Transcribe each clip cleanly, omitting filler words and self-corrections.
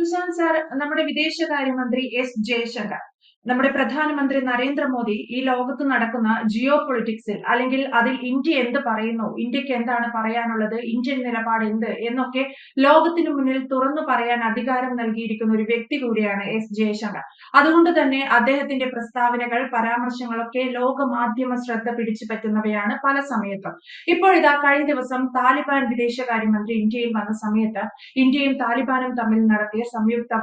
Sushant sir, നമ്മുടെ വിദേശകാര്യമന്ത്രി S Jaishankar, നമ്മുടെ പ്രധാനമന്ത്രി നരേന്ദ്രമോദി ഈ ലോകത്ത് നടക്കുന്ന ജിയോ പൊളിറ്റിക്സിൽ അല്ലെങ്കിൽ അതിൽ ഇന്ത്യ എന്ത് പറയുന്നു, ഇന്ത്യക്ക് എന്താണ് പറയാനുള്ളത്, ഇന്ത്യൻ നിലപാട് എന്ത് എന്നൊക്കെ ലോകത്തിനു മുന്നിൽ തുറന്നു പറയാൻ അധികാരം നൽകിയിരിക്കുന്ന ഒരു വ്യക്തി കൂടിയാണ് എസ് ജയശങ്കർ. അതുകൊണ്ട് തന്നെ അദ്ദേഹത്തിന്റെ പ്രസ്താവനകൾ, പരാമർശങ്ങളൊക്കെ ലോക മാധ്യമ ശ്രദ്ധ പിടിച്ചു പറ്റുന്നവയാണ് പല സമയത്തും. ഇപ്പോഴിതാ കഴിഞ്ഞ ദിവസം താലിബാൻ വിദേശകാര്യമന്ത്രി ഇന്ത്യയിൽ വന്ന സമയത്ത് ഇന്ത്യയും താലിബാനും തമ്മിൽ നടത്തിയ സംയുക്ത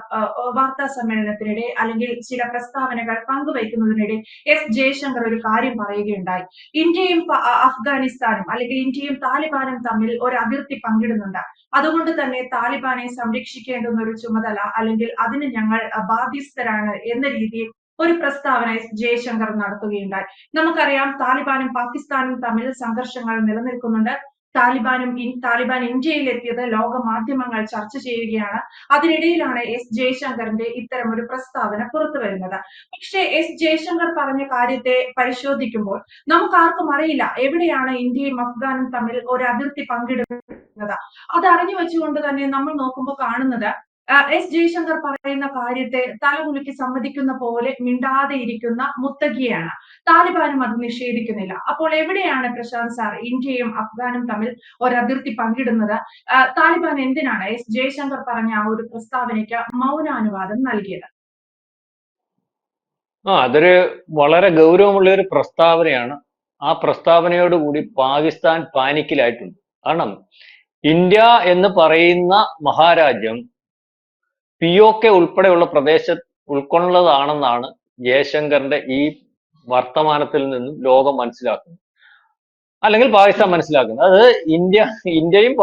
വാർത്താ സമ്മേളനത്തിനിടെ അല്ലെങ്കിൽ ചില പ്രസ്താവനകൾ പങ്കുവയ്ക്കുന്നതിനിടെ എസ് ജയശങ്കർ ഒരു കാര്യം പറയുകയുണ്ടായി. ഇന്ത്യയും അഫ്ഗാനിസ്ഥാനും അല്ലെങ്കിൽ ഇന്ത്യയും താലിബാനും തമ്മിൽ ഒരു അതിർത്തി പങ്കിടുന്നുണ്ട്. അതുകൊണ്ട് തന്നെ താലിബാനെ സംരക്ഷിക്കേണ്ടുന്ന ഒരു ചുമതല അല്ലെങ്കിൽ അതിന് ഞങ്ങൾ ബാധ്യസ്ഥരാണ് എന്ന രീതിയിൽ ഒരു പ്രസ്താവന എസ് ജയശങ്കർ നടത്തുകയുണ്ടായി. നമുക്കറിയാം, താലിബാനും പാകിസ്ഥാനും തമ്മിൽ സംഘർഷങ്ങൾ നിലനിൽക്കുന്നുണ്ട്. താലിബാൻ ഇന്ത്യയിൽ എത്തിയത് ലോക മാധ്യമങ്ങൾ ചർച്ച ചെയ്യുകയാണ്. അതിനിടയിലാണ് എസ് ജയശങ്കറിന്റെ ഇത്തരം ഒരു പ്രസ്താവന പുറത്തു വരുന്നത്. പക്ഷേ എസ് ജയശങ്കർ പറഞ്ഞ കാര്യത്തെ പരിശോധിക്കുമ്പോൾ നമുക്ക് ആർക്കും അറിയില്ല എവിടെയാണ് ഇന്ത്യയും അഫ്ഗാനും തമ്മിൽ ഒരു അതിർത്തി പങ്കിടുന്നത്. അത് അറിഞ്ഞു വെച്ചുകൊണ്ട് തന്നെ നമ്മൾ നോക്കുമ്പോൾ കാണുന്നത് എസ് ജയശങ്കർ പറയുന്ന കാര്യത്തെ തലകുലുക്കി സമ്മതിക്കുന്ന പോലെ മിണ്ടാതെ ഇരിക്കുന്ന മുത്തഖിയാണ്. താലിബാനും അത് നിഷേധിക്കുന്നില്ല. അപ്പോൾ എവിടെയാണ് പ്രശാന്ത് സാർ ഇന്ത്യയും അഫ്ഗാനും തമ്മിൽ ഒരു അതിർത്തി പങ്കിടുന്നത്? താലിബാൻ എന്തിനാണ് എസ് ജയശങ്കർ പറഞ്ഞ ആ ഒരു പ്രസ്താവനയ്ക്ക് മൗനാനുവാദം നൽകിയത്? അതൊരു വളരെ ഗൗരവമുള്ള ഒരു പ്രസ്താവനയാണ്. ആ പ്രസ്താവനയോടുകൂടി പാകിസ്ഥാൻ പാനിക്കിലായിട്ടുണ്ട്. കാരണം ഇന്ത്യ എന്ന് പറയുന്ന മഹാരാജ്യം POK ഉൾപ്പെടെയുള്ള പ്രദേശത്ത് ഉൾക്കൊള്ളതാണെന്നാണ് ജയശങ്കറിന്റെ ഈ വർത്തമാനത്തിൽ നിന്നും ലോകം മനസ്സിലാക്കുന്നത്, അല്ലെങ്കിൽ പാകിസ്ഥാൻ മനസ്സിലാക്കുന്നത്. അത് ഇന്ത്യയും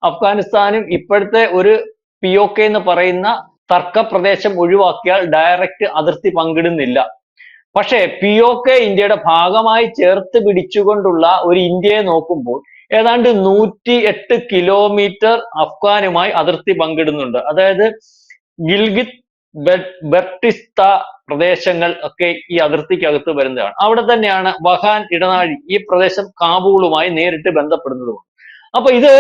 അഫ്ഗാനിസ്ഥാനും ഇപ്പോഴത്തെ ഒരു POK എന്ന് പറയുന്ന തർക്കപ്രദേശം ഒഴിവാക്കിയാൽ ഡയറക്റ്റ് അതിർത്തി പങ്കിടുന്നില്ല. പക്ഷേ POK ഇന്ത്യയുടെ ഭാഗമായി ചേർത്ത് പിടിച്ചുകൊണ്ടുള്ള ഒരു ഇന്ത്യയെ നോക്കുമ്പോൾ ഏതാണ്ട് 108 കിലോമീറ്റർ അഫ്ഗാനുമായി അതിർത്തി പങ്കിടുന്നുണ്ട്. അതായത് ഗിൽഗിത് ബെർട്ടിസ്ത പ്രദേശങ്ങൾ ഒക്കെ ഈ അതിർത്തിക്കകത്ത് വരുന്നതാണ്. അവിടെ തന്നെയാണ് വഹാൻ ഇടനാഴി. ഈ പ്രദേശം കാബൂളുമായി നേരിട്ട് ബന്ധപ്പെടുന്നതുമാണ്. അപ്പൊ ഇത്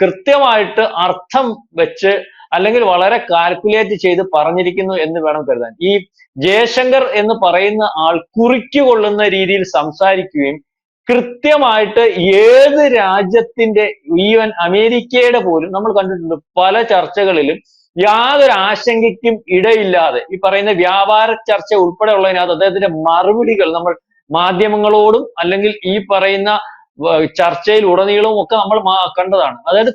കൃത്യമായിട്ട് അർത്ഥം വെച്ച് അല്ലെങ്കിൽ വളരെ കാൽക്കുലേറ്റ് ചെയ്ത് പറഞ്ഞിരിക്കുന്നു എന്ന് വേണം കരുതാൻ. ഈ ജയശങ്കർ എന്ന് പറയുന്ന ആൾ കുറിക്കുകൊള്ളുന്ന രീതിയിൽ സംസാരിക്കുകയും കൃത്യമായിട്ട് ഏത് രാജ്യത്തിന്റെ, ഈവൻ അമേരിക്കയുടെ പോലും നമ്മൾ കണ്ടിട്ടുണ്ട് പല ചർച്ചകളിലും യാതൊരു ആശങ്കയ്ക്കും ഇടയില്ലാതെ ഈ പറയുന്ന വ്യാപാര ചർച്ച ഉൾപ്പെടെയുള്ളതിനകത്ത് അദ്ദേഹത്തിന്റെ മറുപടികൾ നമ്മൾ മാധ്യമങ്ങളോടും അല്ലെങ്കിൽ ഈ പറയുന്ന ചർച്ചയിൽ ഉടനീളവും ഒക്കെ നമ്മൾ കണ്ടതാണ്. അതായത്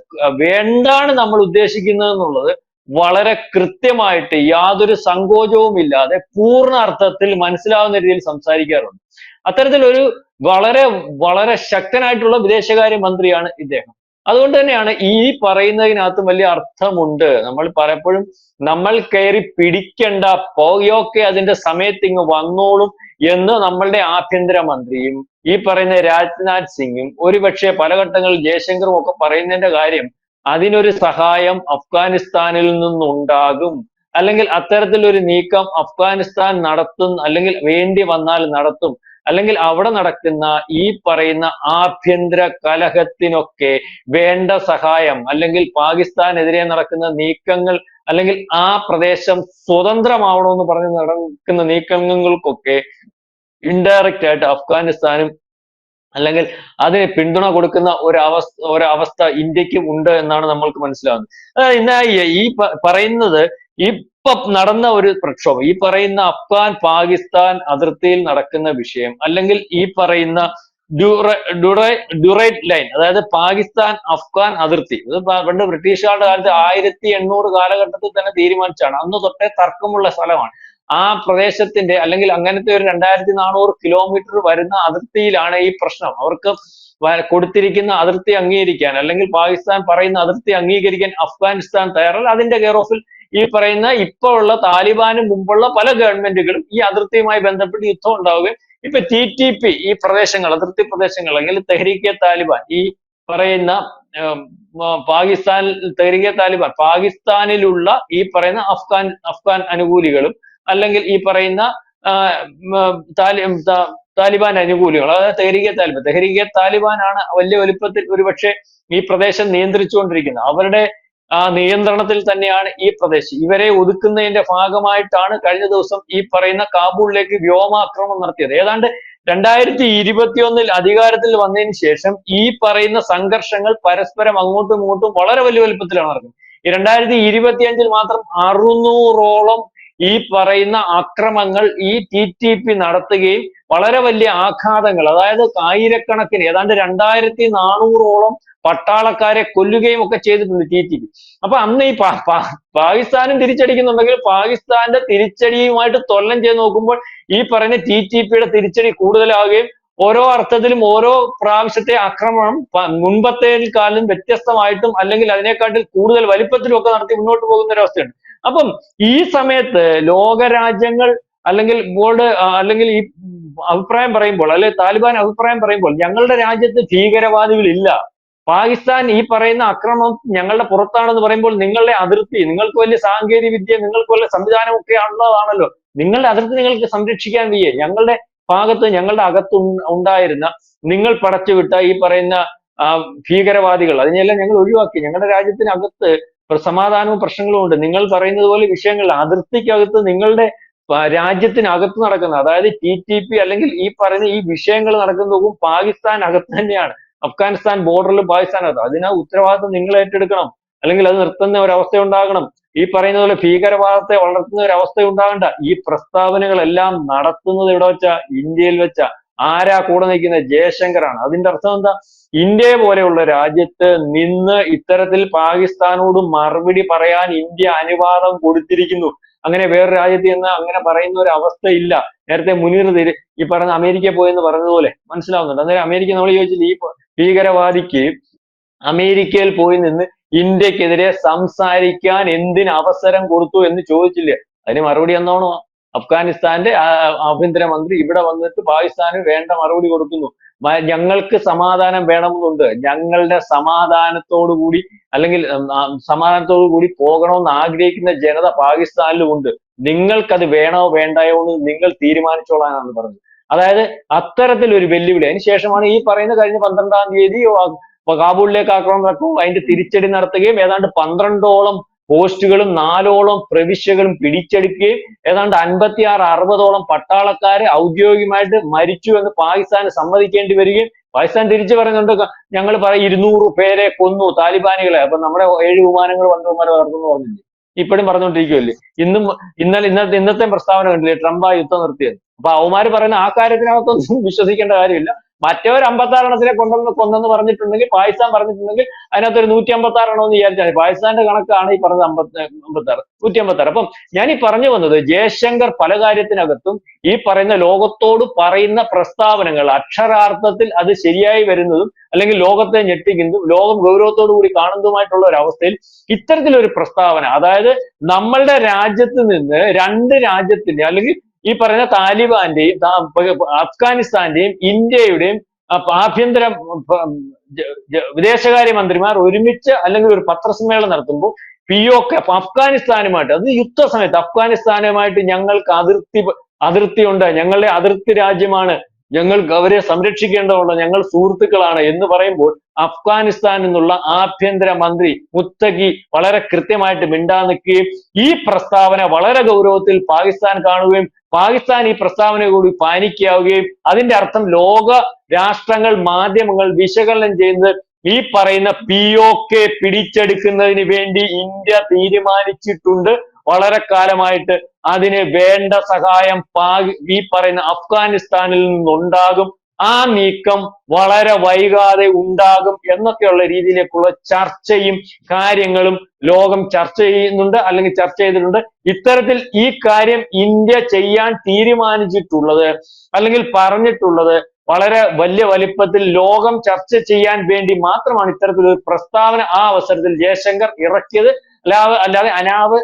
എന്താണ് നമ്മൾ ഉദ്ദേശിക്കുന്നത് എന്നുള്ളത് വളരെ കൃത്യമായിട്ട് യാതൊരു സങ്കോചവും ഇല്ലാതെ പൂർണ്ണ അർത്ഥത്തിൽ മനസ്സിലാവുന്ന രീതിയിൽ സംസാരിക്കാറുണ്ട്. അത്തരത്തിലൊരു വളരെ വളരെ ശക്തനായിട്ടുള്ള വിദേശകാര്യ മന്ത്രിയാണ് ഇദ്ദേഹം. അതുകൊണ്ട് തന്നെയാണ് ഈ പറയുന്നതിനകത്ത് വലിയ അർത്ഥമുണ്ട്. നമ്മൾ പലപ്പോഴും നമ്മൾ കയറി പിടിക്കേണ്ട, POK അതിന്റെ സമയത്ത് ഇങ്ങ് വന്നോളും എന്ന് നമ്മളുടെ ആഭ്യന്തരമന്ത്രിയും ഈ പറയുന്ന രാജ്നാഥ് സിംഗും ഒരുപക്ഷെ പല ഘട്ടങ്ങളിൽ ജയശങ്കറും ഒക്കെ പറയുന്നതിന്റെ കാര്യം അതിനൊരു സഹായം അഫ്ഗാനിസ്ഥാനിൽ നിന്നുണ്ടാകും, അല്ലെങ്കിൽ അത്തരത്തിലൊരു നീക്കം അഫ്ഗാനിസ്ഥാൻ നടത്തും, അല്ലെങ്കിൽ വേണ്ടി വന്നാൽ നടത്തും, അല്ലെങ്കിൽ അവിടെ നടക്കുന്ന ഈ പറയുന്ന ആഭ്യന്തര കലഹത്തിനൊക്കെ വേണ്ട സഹായം, അല്ലെങ്കിൽ പാകിസ്ഥാനെതിരെ നടക്കുന്ന നീക്കങ്ങൾ, അല്ലെങ്കിൽ ആ പ്രദേശം സ്വതന്ത്രമാവണമെന്ന് പറഞ്ഞ് നടക്കുന്ന നീക്കങ്ങൾക്കൊക്കെ ഇൻഡയറക്റ്റ് ആയിട്ട് അഫ്ഗാനിസ്ഥാനും അല്ലെങ്കിൽ അതിന് പിന്തുണ കൊടുക്കുന്ന ഒരവസ്ഥ ഇന്ത്യക്കും ഉണ്ട് എന്നാണ് നമ്മൾക്ക് മനസ്സിലാവുന്നത്. ഇന്ന് ഈ പറയുന്നത് ഇപ്പൊ നടന്ന ഒരു പ്രക്ഷോഭം, ഈ പറയുന്ന അഫ്ഗാൻ പാകിസ്ഥാൻ അതിർത്തിയിൽ നടക്കുന്ന വിഷയം, അല്ലെങ്കിൽ ഈ പറയുന്ന ഡ്യൂറേറ്റ് ലൈൻ, അതായത് പാകിസ്ഥാൻ അഫ്ഗാൻ അതിർത്തി, ഇത് പണ്ട് ബ്രിട്ടീഷുകാരുടെ കാലത്ത് 1800 കാലഘട്ടത്തിൽ തന്നെ തീരുമാനിച്ചാണ്. അന്ന് തൊട്ടേ തർക്കമുള്ള സ്ഥലമാണ്. ആ പ്രദേശത്തിന്റെ അല്ലെങ്കിൽ അങ്ങനത്തെ ഒരു 2400 കിലോമീറ്റർ വരുന്ന അതിർത്തിയിലാണ് ഈ പ്രശ്നം. അവർക്ക് കൊടുത്തിരിക്കുന്ന അതിർത്തി അംഗീകരിക്കാൻ, അല്ലെങ്കിൽ പാകിസ്ഥാൻ പറയുന്ന അതിർത്തി അംഗീകരിക്കാൻ അഫ്ഗാനിസ്ഥാൻ തയ്യാറല്ല. അതിന്റെ കെയർ ഓഫിൽ ഈ പറയുന്ന ഇപ്പോൾ ഉള്ള താലിബാനും മുമ്പുള്ള പല ഗവൺമെന്റുകളും ഈ അതിർത്തിയുമായി ബന്ധപ്പെട്ട് യുദ്ധം ഉണ്ടാവുകയും ഇപ്പൊ TTP ഈ പ്രദേശങ്ങൾ, അതിർത്തി പ്രദേശങ്ങൾ, അല്ലെങ്കിൽ തെഹ്രീക്കെ താലിബാൻ, ഈ പറയുന്ന തെഹ്രീക്കെ താലിബാൻ പാകിസ്ഥാനിലുള്ള ഈ പറയുന്ന അഫ്ഗാൻ അനുകൂലികളും അല്ലെങ്കിൽ ഈ പറയുന്ന താലിബാൻ അനുകൂലികൾ, അതായത് തെഹ്രീക്കെ താലിബാൻ ആണ് വലിയ വലുപ്പത്തിൽ ഒരുപക്ഷെ ഈ പ്രദേശം നിയന്ത്രിച്ചുകൊണ്ടിരിക്കുന്നത്. അവരുടെ നിയന്ത്രണത്തിൽ തന്നെയാണ് ഈ പ്രദേശം. ഇവരെ ഒതുക്കുന്നതിന്റെ ഭാഗമായിട്ടാണ് കഴിഞ്ഞ ദിവസം ഈ പറയുന്ന കാബൂളിലേക്ക് വ്യോമാക്രമണം നടത്തിയത്. ഏതാണ്ട് 2021 അധികാരത്തിൽ വന്നതിന് ശേഷം ഈ പറയുന്ന സംഘർഷങ്ങൾ പരസ്പരം അങ്ങോട്ടും ഇങ്ങോട്ടും വളരെ വലിയ വലുപ്പത്തിലാണ് നടക്കുന്നത്. ഈ 2025 മാത്രം 600ഓളം ഈ പറയുന്ന അക്രമങ്ങൾ ഈ TTP നടത്തുകയും വളരെ വലിയ ആഘാതങ്ങൾ, അതായത് ആയിരക്കണക്കിന് ഏതാണ്ട് 2400ഓളം പട്ടാളക്കാരെ കൊല്ലുകയും ഒക്കെ ചെയ്തിട്ടുണ്ട് TTP. അപ്പൊ അന്ന് ഈ പാകിസ്ഥാനും തിരിച്ചടിക്കുന്നുണ്ടെങ്കിൽ പാകിസ്ഥാന്റെ തിരിച്ചടിയുമായിട്ട് തുലനം ചെയ്ത് നോക്കുമ്പോൾ ഈ പറയുന്ന TTPയുടെ തിരിച്ചടി കൂടുതലാവുകയും ഓരോ അർത്ഥത്തിലും ഓരോ പ്രാവശ്യത്തെ ആക്രമണം മുൻപത്തേക്കാളും വ്യത്യസ്തമായിട്ടും അല്ലെങ്കിൽ അതിനെക്കാട്ടിൽ കൂടുതൽ വലിപ്പത്തിലും ഒക്കെ നടത്തി മുന്നോട്ട് പോകുന്ന ഒരവസ്ഥയുണ്ട്. അപ്പം ഈ സമയത്ത് ലോകരാജ്യങ്ങൾ അല്ലെങ്കിൽ ബോർഡ് അല്ലെങ്കിൽ ഈ അഭിപ്രായം പറയുമ്പോൾ, അല്ലെങ്കിൽ താലിബാൻ അഭിപ്രായം പറയുമ്പോൾ, ഞങ്ങളുടെ രാജ്യത്ത് ഭീകരവാദികളില്ല, പാകിസ്ഥാൻ ഈ പറയുന്ന അക്രമം ഞങ്ങളുടെ പുറത്താണെന്ന് പറയുമ്പോൾ നിങ്ങളുടെ അതിർത്തി, നിങ്ങൾക്ക് വലിയ സാങ്കേതിക വിദ്യ, നിങ്ങൾക്ക് വലിയ സംവിധാനമൊക്കെ ഉള്ളതാണല്ലോ, നിങ്ങളുടെ അതിർത്തി നിങ്ങൾക്ക് സംരക്ഷിക്കാൻ വയ്യേ? ഞങ്ങളുടെ ഭാഗത്ത്, ഞങ്ങളുടെ അകത്ത് ഉണ്ടായിരുന്ന നിങ്ങൾ പടച്ചുവിട്ട ഈ പറയുന്ന ഭീകരവാദികൾ, അതിനെല്ലാം ഞങ്ങൾ ഒഴിവാക്കി. ഞങ്ങളുടെ രാജ്യത്തിനകത്ത് സമാധാനവും പ്രശ്നങ്ങളും ഉണ്ട്. നിങ്ങൾ പറയുന്നത് പോലെ വിഷയങ്ങൾ അതിർത്തിക്കകത്ത് നിങ്ങളുടെ രാജ്യത്തിനകത്ത് നടക്കുന്ന, അതായത് TTP അല്ലെങ്കിൽ ഈ പറയുന്ന ഈ വിഷയങ്ങൾ നടക്കുന്നതും പാകിസ്ഥാൻ അകത്ത് തന്നെയാണ്. അഫ്ഗാനിസ്ഥാൻ ബോർഡറിൽ പാകിസ്ഥാനകത്ത്. അതിനാ ഉത്തരവാദിത്വം നിങ്ങൾ ഏറ്റെടുക്കണം, അല്ലെങ്കിൽ അത് നിർത്തുന്ന ഒരവസ്ഥ ഉണ്ടാകണം. ഈ പറയുന്ന പോലെ ഭീകരവാദത്തെ വളർത്തുന്ന ഒരു അവസ്ഥ ഉണ്ടാകണ്ട. ഈ പ്രസ്താവനകളെല്ലാം നടത്തുന്നത് എവിടെ വെച്ചാ? ഇന്ത്യയിൽ വെച്ചാ. ആരാ കൂടെ നിൽക്കുന്നത്? ജയശങ്കറാണ്. അതിന്റെ അർത്ഥം എന്താ? ഇന്ത്യയെ പോലെയുള്ള രാജ്യത്ത് നിന്ന് ഇത്തരത്തിൽ പാകിസ്ഥാനോട് മറുപടി പറയാൻ ഇന്ത്യ അനുവാദം കൊടുത്തിരിക്കുന്നു. അങ്ങനെ വേറെ രാജ്യത്ത് നിന്ന് അങ്ങനെ പറയുന്ന ഒരു അവസ്ഥ ഇല്ല. നേരത്തെ മുനീർ ഈ പറഞ്ഞ അമേരിക്കയിൽ പോയെന്ന് പറഞ്ഞതുപോലെ മനസ്സിലാവുന്നുണ്ട്. അന്നേരം അമേരിക്ക നമ്മൾ ചോദിച്ചില്ല, ഈ ഭീകരവാദിക്ക് അമേരിക്കയിൽ പോയി നിന്ന് ഇന്ത്യക്കെതിരെ സംസാരിക്കാൻ എന്തിന് അവസരം കൊടുത്തു എന്ന് ചോദിച്ചില്ലേ? അതിന് മറുപടി എന്താണോ? അഫ്ഗാനിസ്ഥാന്റെ ആഭ്യന്തരമന്ത്രി ഇവിടെ വന്നിട്ട് പാകിസ്ഥാന് വേണ്ട മറുപടി കൊടുക്കുന്നു. ഞങ്ങൾക്ക് സമാധാനം വേണമെന്നുണ്ട്, ഞങ്ങളുടെ സമാധാനത്തോടു കൂടി അല്ലെങ്കിൽ സമാധാനത്തോടു കൂടി പോകണമെന്ന് ആഗ്രഹിക്കുന്ന ജനത പാകിസ്ഥാനിലും ഉണ്ട്. നിങ്ങൾക്കത് വേണോ വേണ്ടായോ എന്ന് നിങ്ങൾ തീരുമാനിച്ചോളാനാണ് പറഞ്ഞത്. അതായത് അത്തരത്തിൽ ഒരു വെല്ലുവിളി. അതിന് ശേഷമാണ് ഈ പറയുന്ന കഴിഞ്ഞ 12-ാം തീയതി കാബൂളിലേക്ക് ആക്രമണം നടക്കുകയും അതിന്റെ തിരിച്ചടി നടത്തുകയും ഏതാണ്ട് 12ഓളം പോസ്റ്റുകളും 4ഓളം പ്രവിശ്യകളും പിടിച്ചെടുക്കുകയും ഏതാണ്ട് 56-60ഓളം പട്ടാളക്കാര് ഔദ്യോഗികമായിട്ട് മരിച്ചു എന്ന് പാകിസ്ഥാന് സമ്മതിക്കേണ്ടി വരികയും പാകിസ്ഥാൻ തിരിച്ചു പറയുന്നുണ്ട്, ഞങ്ങൾ 200 പേരെ കൊന്നു താലിബാനികളെ. അപ്പൊ നമ്മുടെ 7 വിമാനങ്ങൾ വന്നവന്മാരെ തകർന്നു പറഞ്ഞില്ലേ? ഇപ്പോഴും പറഞ്ഞുകൊണ്ടിരിക്കുമല്ലേ? ഇന്നത്തെ പ്രസ്താവന കണ്ടില്ലേ, ട്രംപ് ആ യുദ്ധം നിർത്തിയത്? അപ്പൊ അവന്മാര് പറയുന്ന ആ കാര്യത്തിനകത്തൊന്നും വിശ്വസിക്കേണ്ട കാര്യമില്ല. മറ്റവർ 56 എണ്ണത്തിനെ കൊന്നെന്ന് പറഞ്ഞിട്ടുണ്ടെങ്കിൽ, പാകിസ്ഥാൻ പറഞ്ഞിട്ടുണ്ടെങ്കിൽ അതിനകത്തൊരു 156 എണ്ണമെന്ന് വിചാരിച്ചാൽ മതി. പാകിസ്ഥാന്റെ കണക്കാണ് ഈ പറഞ്ഞത് 56, 156. അപ്പം ഞാൻ ഈ പറഞ്ഞു വന്നത്, ജയശങ്കർ പല കാര്യത്തിനകത്തും ഈ പറയുന്ന ലോകത്തോട് പറയുന്ന പ്രസ്താവനകൾ അക്ഷരാർത്ഥത്തിൽ അത് ശരിയായി വരുന്നതും അല്ലെങ്കിൽ ലോകത്തെ ഞെട്ടിക്കുന്നതും ലോകം ഗൗരവത്തോടു കൂടി കാണുന്നതുമായിട്ടുള്ള ഒരു അവസ്ഥയിൽ ഇത്തരത്തിലൊരു പ്രസ്താവന, അതായത് നമ്മളുടെ രാജ്യത്ത് നിന്ന് രണ്ട് രാജ്യത്തിന്റെ അല്ലെങ്കിൽ ഈ പറയുന്ന താലിബാന്റെയും അഫ്ഗാനിസ്ഥാന്റെയും ഇന്ത്യയുടെയും ആഭ്യന്തര വിദേശകാര്യ മന്ത്രിമാർ ഒരുമിച്ച് അല്ലെങ്കിൽ ഒരു പത്രസമ്മേളനം നടത്തുമ്പോൾ POK അഫ്ഗാനിസ്ഥാനുമായിട്ട്, അത് യുദ്ധസമയത്ത് അഫ്ഗാനിസ്ഥാനുമായിട്ട് ഞങ്ങൾക്ക് അതിർത്തി ഉണ്ട്, ഞങ്ങളുടെ അതിർത്തി രാജ്യമാണ്, ഞങ്ങൾക്ക് അവരെ സംരക്ഷിക്കേണ്ടതുണ്ട്, ഞങ്ങൾ സുഹൃത്തുക്കളാണ് എന്ന് പറയുമ്പോൾ അഫ്ഗാനിസ്ഥാനിൽ നിന്നുള്ള ആഭ്യന്തര മന്ത്രി മുത്തഖി വളരെ കൃത്യമായിട്ട് മിണ്ടാതെ നിൽക്കുകയും ഈ പ്രസ്താവന വളരെ ഗൗരവത്തിൽ പാകിസ്ഥാൻ കാണുകയും പാകിസ്ഥാൻ ഈ പ്രസ്താവന കൂടി പാനിക്കാവുകയും അതിന്റെ അർത്ഥം ലോക രാഷ്ട്രങ്ങൾ, മാധ്യമങ്ങൾ വിശകലനം ചെയ്യുന്നത് ഈ പറയുന്ന POK പിടിച്ചെടുക്കുന്നതിന് വേണ്ടി ഇന്ത്യ തീരുമാനിച്ചിട്ടുണ്ട്, വളരെ കാലമായിട്ട് അതിന് വേണ്ട സഹായം ഈ പറയുന്ന അഫ്ഗാനിസ്ഥാനിൽ നിന്നുണ്ടാകും, ആ നീക്കം വളരെ വൈകാതെ ഉണ്ടാകും എന്നൊക്കെയുള്ള രീതിയിലേക്കുള്ള ചർച്ചയും കാര്യങ്ങളും ലോകം ചർച്ച ചെയ്യുന്നുണ്ട്, അല്ലെങ്കിൽ ചർച്ച ചെയ്തിട്ടുണ്ട്. ഇത്തരത്തിൽ ഈ കാര്യം ഇന്ത്യ ചെയ്യാൻ തീരുമാനിച്ചിട്ടുള്ളത് അല്ലെങ്കിൽ പറഞ്ഞിട്ടുള്ളത് വളരെ വലിയ വലിപ്പത്തിൽ ലോകം ചർച്ച ചെയ്യാൻ വേണ്ടി മാത്രമാണ് ഇത്തരത്തിലൊരു പ്രസ്താവന ആ അവസരത്തിൽ ജയശങ്കർ ഇറക്കിയത്. അല്ലാതെ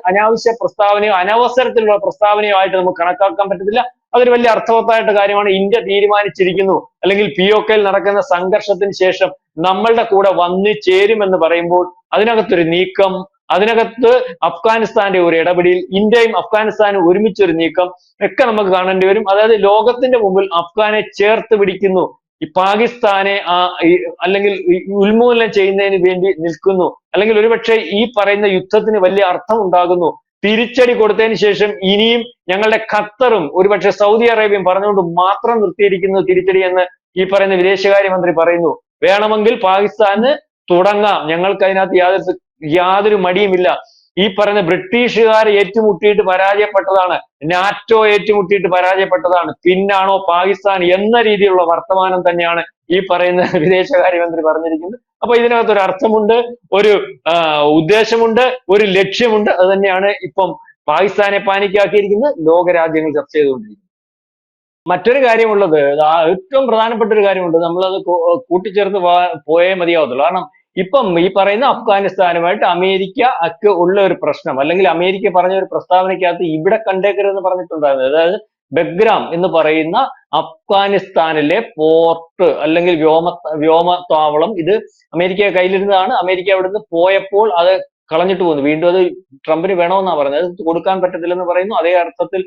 അനാവശ്യ പ്രസ്താവനയോ അനവസരത്തിലുള്ള പ്രസ്താവനയോ ആയിട്ട് നമുക്ക് കണക്കാക്കാൻ പറ്റത്തില്ല. അതൊരു വലിയ അർത്ഥവത്തായിട്ട് കാര്യമാണ്. ഇന്ത്യ തീരുമാനിച്ചിരിക്കുന്നു, അല്ലെങ്കിൽ POKയിൽ നടക്കുന്ന സംഘർഷത്തിന് ശേഷം നമ്മളുടെ കൂടെ വന്നു ചേരുമെന്ന് പറയുമ്പോൾ അതിനകത്തൊരു നീക്കം, അതിനകത്ത് അഫ്ഗാനിസ്ഥാന്റെ ഒരു ഇടപെടൽ, ഇന്ത്യയും അഫ്ഗാനിസ്ഥാനും ഒരുമിച്ചൊരു നീക്കം ഒക്കെ നമുക്ക് കാണേണ്ടി വരും. അതായത് ലോകത്തിന്റെ മുമ്പിൽ അഫ്ഗാനെ ചേർത്ത് പിടിക്കുന്നു, ഈ പാകിസ്ഥാനെ അല്ലെങ്കിൽ ഉന്മൂലനം ചെയ്യുന്നതിന് വേണ്ടി നിൽക്കുന്നു, അല്ലെങ്കിൽ ഒരുപക്ഷെ ഈ പറയുന്ന യുദ്ധത്തിന് വലിയ അർത്ഥം ഉണ്ടാകുന്നു, തിരിച്ചടി കൊടുത്തതിന് ശേഷം ഇനിയും ഞങ്ങളുടെ ഖത്തറും ഒരുപക്ഷെ സൗദി അറേബ്യയും പറഞ്ഞുകൊണ്ട് മാത്രം നിർത്തിയിരിക്കുന്നു തിരിച്ചടി എന്ന് ഈ പറയുന്ന വിദേശകാര്യമന്ത്രി പറയുന്നു. വേണമെങ്കിൽ പാകിസ്ഥാന് തുടങ്ങാം, ഞങ്ങൾക്ക് അതിനകത്ത് യാതൊരു മടിയുമില്ല. ഈ പറയുന്ന ബ്രിട്ടീഷുകാർ ഏറ്റുമുട്ടിയിട്ട് പരാജയപ്പെട്ടതാണ്, നാറ്റോ ഏറ്റുമുട്ടിയിട്ട് പരാജയപ്പെട്ടതാണ്, പിന്നാണോ പാകിസ്ഥാൻ എന്ന രീതിയിലുള്ള വർത്തമാനം തന്നെയാണ് ഈ പറയുന്ന വിദേശകാര്യമന്ത്രി പറഞ്ഞിരിക്കുന്നത്. അപ്പൊ ഇതിനകത്ത് ഒരു അർത്ഥമുണ്ട്, ഒരു ഉദ്ദേശമുണ്ട്, ഒരു ലക്ഷ്യമുണ്ട്. അത് തന്നെയാണ് ഇപ്പം പാകിസ്ഥാനെ പാനിക്കാക്കിയിരിക്കുന്നത്, ലോകരാജ്യങ്ങൾ ചർച്ച ചെയ്തുകൊണ്ടിരിക്കുന്നത്. മറ്റൊരു കാര്യമുള്ളത്, ഏറ്റവും പ്രധാനപ്പെട്ട ഒരു കാര്യമുണ്ട്, നമ്മളത് കൂട്ടിച്ചേർത്ത് പോയേ മതിയാവത്തുള്ളൂ. കാരണം ഇപ്പം ഈ പറയുന്ന അഫ്ഗാനിസ്ഥാനുമായിട്ട് അമേരിക്ക ഒക്കെ ഉള്ള ഒരു പ്രശ്നം, അല്ലെങ്കിൽ അമേരിക്ക പറഞ്ഞ ഒരു പ്രസ്താവനയ്ക്കകത്ത് ഇവിടെ കണ്ടേക്കരുതെന്ന് പറഞ്ഞിട്ടുണ്ടായിരുന്നു. അതായത് ബഗ്രാം എന്ന് പറയുന്ന അഫ്ഗാനിസ്ഥാനിലെ പോർട്ട് അല്ലെങ്കിൽ വ്യോമത്താവളം, ഇത് അമേരിക്ക കയ്യിലിരുന്നതാണ്. അമേരിക്ക അവിടുന്ന് പോയപ്പോൾ അത് കളഞ്ഞിട്ട് പോകുന്നു. വീണ്ടും അത് ട്രംപിന് വേണമെന്നാ പറയുന്നത്. അത് കൊടുക്കാൻ പറ്റത്തില്ലെന്ന് പറയുന്നു. അതേ അർത്ഥത്തിൽ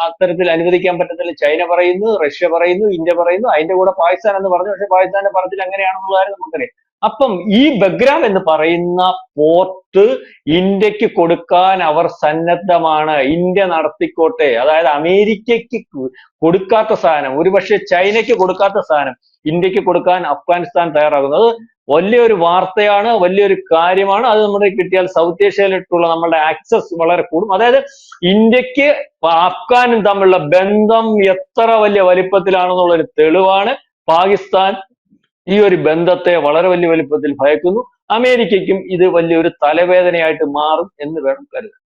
അത്തരത്തിൽ അനുവദിക്കാൻ പറ്റത്തില്ല ചൈന പറയുന്നു, റഷ്യ പറയുന്നു, ഇന്ത്യ പറയുന്നു, അതിന്റെ കൂടെ പാകിസ്ഥാൻ എന്ന് പറഞ്ഞു. പക്ഷെ പാകിസ്ഥാന്റെ പറച്ചിൽ എങ്ങനെയാണെന്നുള്ള കാര്യം നമുക്കറിയാം. അപ്പം ഈ ബഗ്രാം എന്ന് പറയുന്ന പോർട്ട് ഇന്ത്യക്ക് കൊടുക്കാൻ അവർ സന്നദ്ധമാണ്. ഇന്ത്യ നടത്തിക്കോട്ടെ. അതായത് അമേരിക്കയ്ക്ക് കൊടുക്കാത്ത സാധനം, ഒരുപക്ഷെ ചൈനയ്ക്ക് കൊടുക്കാത്ത സാധനം ഇന്ത്യക്ക് കൊടുക്കാൻ അഫ്ഗാനിസ്ഥാൻ തയ്യാറാകുന്നത് വലിയൊരു വാർത്തയാണ്, വലിയൊരു കാര്യമാണ്. അത് നമ്മുടെ കിട്ടിയാൽ സൗത്ത് ഏഷ്യയിലിട്ടുള്ള നമ്മുടെ ആക്സസ് വളരെ കൂടും. അതായത് ഇന്ത്യക്ക് അഫ്ഗാനും തമ്മിലുള്ള ബന്ധം എത്ര വലിയ വലിപ്പത്തിലാണെന്നുള്ളൊരു തെളിവാണ്. പാകിസ്ഥാൻ ഈ ഒരു ബന്ധത്തെ വളരെ വലിയ വലിപ്പത്തിൽ ഭയക്കുന്നു. അമേരിക്കയ്ക്കും ഇത് വലിയൊരു തലവേദനയായിട്ട് മാറും എന്ന് വേണം കരുതാൻ.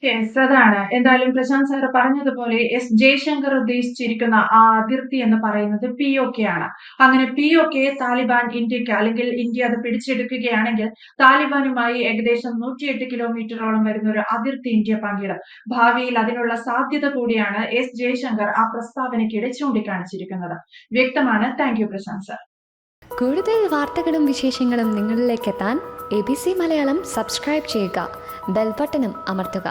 യെസ്, അതാണ്. എന്തായാലും പ്രശാന്ത് സാർ പറഞ്ഞതുപോലെ എസ് ജയശങ്കർ ഉദ്ദേശിച്ചിരിക്കുന്ന ആ അതിർത്തി എന്ന് പറയുന്നത് POK ആണ്. അങ്ങനെ POK താലിബാൻ ഇന്ത്യക്ക്, അല്ലെങ്കിൽ ഇന്ത്യ അത് പിടിച്ചെടുക്കുകയാണെങ്കിൽ താലിബാനുമായി ഏകദേശം 108 കിലോമീറ്ററോളം വരുന്ന ഒരു അതിർത്തി ഇന്ത്യ പങ്കിടും. ഭാവിയിൽ അതിനുള്ള സാധ്യത കൂടിയാണ് എസ് ജയശങ്കർ ആ പ്രസ്താവനയ്ക്കിടെ ചൂണ്ടിക്കാണിച്ചിരിക്കുന്നത്. വ്യക്തമാണ്. Thank you Prashanth sir. കൂടുതൽ വാർത്തകളും വിശേഷങ്ങളും നിങ്ങളിലേക്ക് എത്താൻ ABC മലയാളം സബ്സ്ക്രൈബ് ചെയ്യുക, ബെൽ ബട്ടണും അമർത്തുക.